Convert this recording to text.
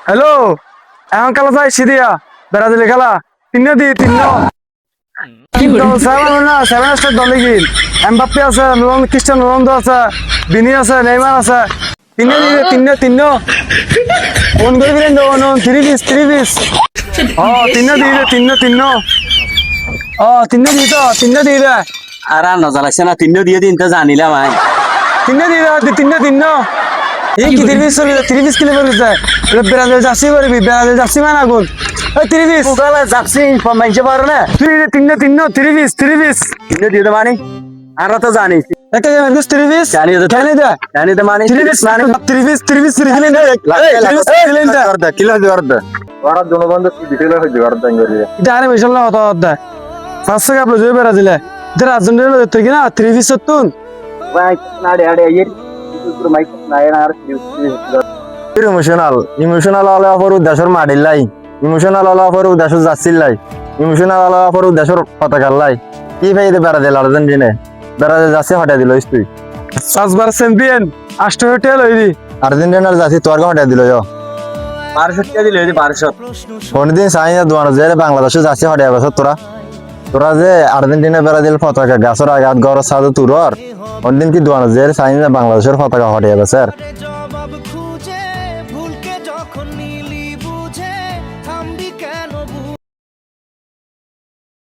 Hello, এখন খেলা যাই সিরিয়া ব্রাজিলের খেলা তিন সেভেন না সেভেন স্টার দলে গিল এমবাপ্পে আছে, ক্রিস্টিয়ানো রোনালদো আছে, বিনি আছে, নেইমার আছে, তিন ফোন করে দিলেন থ্রি বিস তিন দিয়ে দে আর নজর লাগছে না, তিনও দিয়ে দিন তো জানিলাম আই। তিন এই কি থ্রি বিস কিলো করে যায় ব্রাজিল জার্সি করবি, ব্রাজিল জার্সি মানে আগুন থ্রি বিস যাচ্ছি মানছে পারো না, থ্রি বিস তিনও দিয়ে মানে আর তো জানিস একটা থ্রি বিস জানি তো খেলে দে জানি তো মানে থ্রি বিস খেলে দে কিলো দিয়ে অর্ধ ওরা জনবন্ধ বিকেলে হয়ে যাবে অর্ধ এটা আরে বিশাল না হতো হতো পাঁচশো কাপ লজে ব্রাজিলে এটা আর্জেন্টিনা লজে কি না থ্রি বিস তুন আড়ে আড়ে এর মাইক নাই আর ইমোশনাল হলে পর দেশের মাডির লাই, ইমোশনাল হলে পর দেশের যাচ্ছিল লাই, ইমোশনাল হলে পর দেশের পতাকার লাই। কি ফাইদে ব্রাজিল আর্জেন্টিনা ব্রাজিল যাচ্ছে হটাই দিল তুই 5 বার চ্যাম্পিয়ন 8 হোটেল হইরি আর্জেন্টিনার যাচ্ছি তোর হটাই দিল 1200 দিল 1200 কোনদিন চাই না দোয়ানো যে বাংলাদেশে যাচ্ছে হটাই বছর তোরা তোরা যে আর্জেন্টিনা ব্রাজিল পতাকা গাছের আঘাত গড় সাদু তুরর কোনদিন কি দোয়ানো যে চাই না বাংলাদেশের পতাকা হটাই স্যার